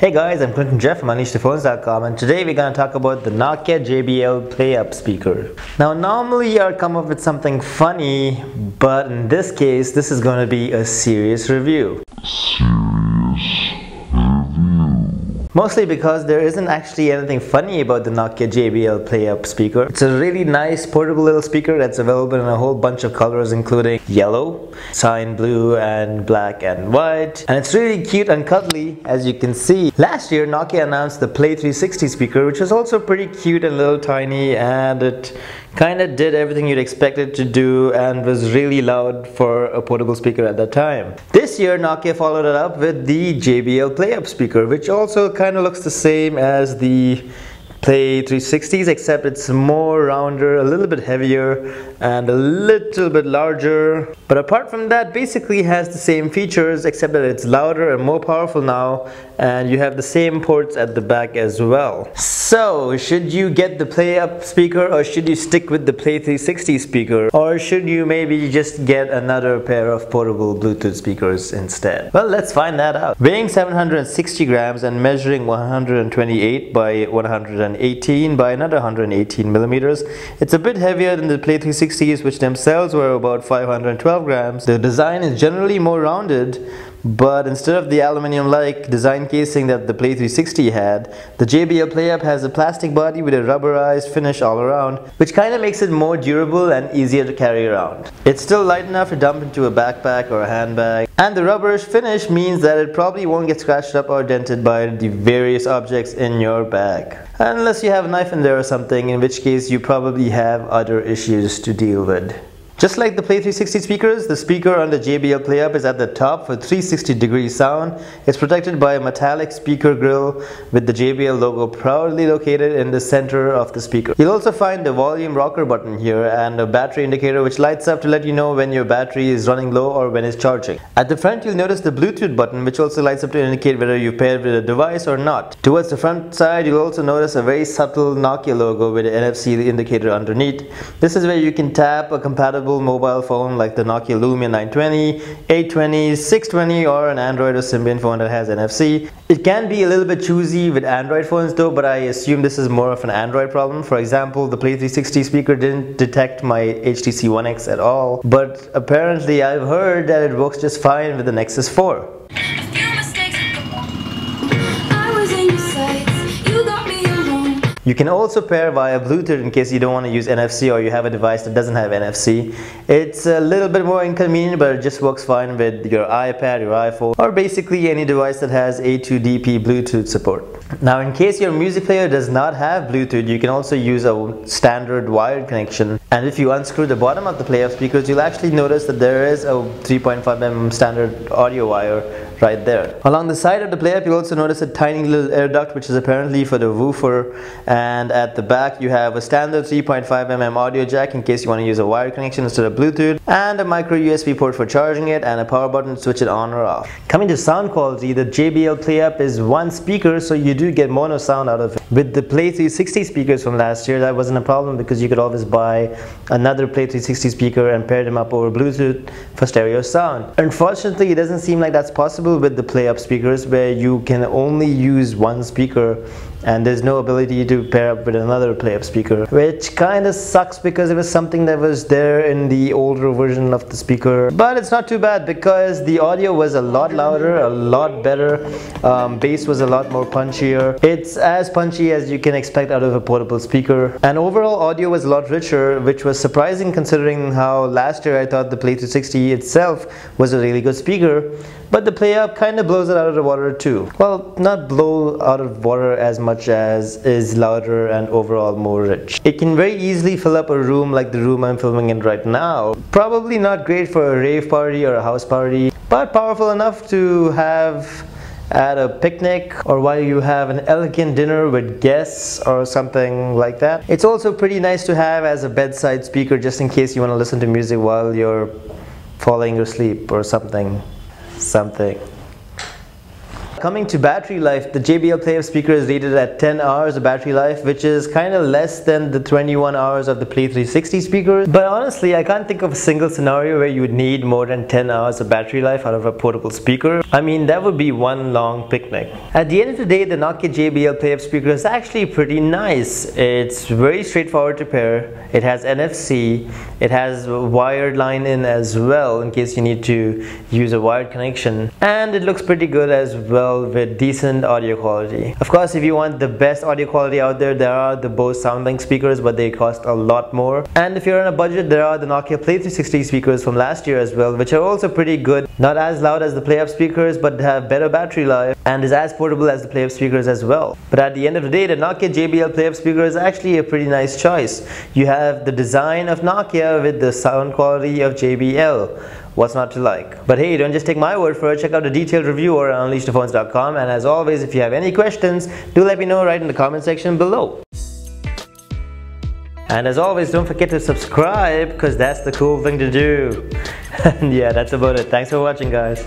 Hey guys, I'm Clinton Jeff from UnleashThePhones.com, and today we're going to talk about the Nokia JBL PlayUp speaker. Now normally I'd come up with something funny, but in this case this is going to be a serious review. Mostly because there isn't actually anything funny about the Nokia JBL PlayUp speaker. It's a really nice portable little speaker that's available in a whole bunch of colors, including yellow, cyan blue, and black and white. And it's really cute and cuddly, as you can see. Last year Nokia announced the Play 360 speaker, which was also pretty cute and little tiny, and it kind of did everything you'd expect it to do and was really loud for a portable speaker at that time. This year Nokia followed it up with the JBL PlayUp speaker, which also kind of looks the same as the Play 360s, except it's more rounder, a little bit heavier, and a little bit larger. But apart from that, basically has the same features, except that it's louder and more powerful now, and you have the same ports at the back as well. So, should you get the PlayUp speaker, or should you stick with the Play 360 speaker? Or should you maybe just get another pair of portable Bluetooth speakers instead? Well, let's find that out. Weighing 760 grams and measuring 128 by 118 by another 118 millimeters, it's a bit heavier than the Play 360s, which themselves were about 512 grams. The design is generally more rounded, but instead of the aluminium-like design casing that the Play 360 had, the JBL PlayUp has a plastic body with a rubberized finish all around, which kind of makes it more durable and easier to carry around. It's still light enough to dump into a backpack or a handbag, and the rubberish finish means that it probably won't get scratched up or dented by the various objects in your bag. Unless you have a knife in there or something, in which case you probably have other issues to deal with. Just like the Play 360 speakers, the speaker on the JBL PlayUp is at the top for 360-degree sound. It's protected by a metallic speaker grille with the JBL logo proudly located in the center of the speaker. You'll also find the volume rocker button here and a battery indicator which lights up to let you know when your battery is running low or when it's charging. At the front you'll notice the Bluetooth button, which also lights up to indicate whether you've paired with a device or not. Towards the front side you'll also notice a very subtle Nokia logo with an NFC indicator underneath. This is where you can tap a compatible mobile phone like the Nokia Lumia 920, 820, 620, or an Android or Symbian phone that has NFC. It can be a little bit choosy with Android phones though, but I assume this is more of an Android problem. For example, the Play 360 speaker didn't detect my HTC One X at all, but apparently I've heard that it works just fine with the Nexus 4. You can also pair via Bluetooth in case you don't want to use NFC or you have a device that doesn't have NFC. It's a little bit more inconvenient, but it just works fine with your iPad, your iPhone, or basically any device that has A2DP Bluetooth support. Now, in case your music player does not have Bluetooth, you can also use a standard wired connection. And if you unscrew the bottom of the PlayUp speakers, you'll actually notice that there is a 3.5mm standard audio wire right there. Along the side of the PlayUp, you'll also notice a tiny little air duct, which is apparently for the woofer. And at the back, you have a standard 3.5mm audio jack in case you want to use a wired connection instead of Bluetooth, and a micro USB port for charging it, and a power button to switch it on or off. Coming to sound quality, the JBL PlayUp is one speaker, so you do get mono sound out of it. With the Play 360 speakers from last year, that wasn't a problem because you could always buy another Play 360 speaker and pair them up over Bluetooth for stereo sound. Unfortunately, it doesn't seem like that's possible with the PlayUp speakers, where you can only use one speaker and there's no ability to pair up with another PlayUp speaker, which kind of sucks because it was something that was there in the older version of the speaker. But it's not too bad because the audio was a lot louder, a lot better, bass was a lot more punchier. It's as punchy as you can expect out of a portable speaker, and overall audio was a lot richer, which was surprising considering how last year I thought the Play 360 itself was a really good speaker. But the PlayUp kind of blows it out of the water too. Well, not blow out of water as much as is louder and overall more rich. It can very easily fill up a room like the room I'm filming in right now. Probably not great for a rave party or a house party, but powerful enough to have at a picnic or while you have an elegant dinner with guests or something like that. It's also pretty nice to have as a bedside speaker just in case you want to listen to music while you're falling asleep or something. coming to battery life, the JBL PlayUp speaker is rated at 10 hours of battery life, which is kind of less than the 21 hours of the Play 360 speakers. But honestly, I can't think of a single scenario where you would need more than 10 hours of battery life out of a portable speaker. I mean, that would be one long picnic. At the end of the day, the Nokia JBL PlayUp speaker is actually pretty nice. It's very straightforward to pair. It has NFC. It has a wired line in as well in case you need to use a wired connection. And it looks pretty good as well with decent audio quality. Of course, if you want the best audio quality out there, there are the Bose SoundLink speakers, but they cost a lot more. And if you're on a budget, there are the Nokia Play 360 speakers from last year as well, which are also pretty good. Not as loud as the PlayUp speakers, but have better battery life and is as portable as the PlayUp speakers as well. But at the end of the day, the Nokia JBL PlayUp speaker is actually a pretty nice choice. You have the design of Nokia with the sound quality of JBL. What's not to like? But hey, don't just take my word for it. Check out the detailed review over on unleashthephones.com. And as always, if you have any questions, do let me know right in the comment section below. And as always, don't forget to subscribe, because that's the cool thing to do. And yeah, that's about it. Thanks for watching, guys.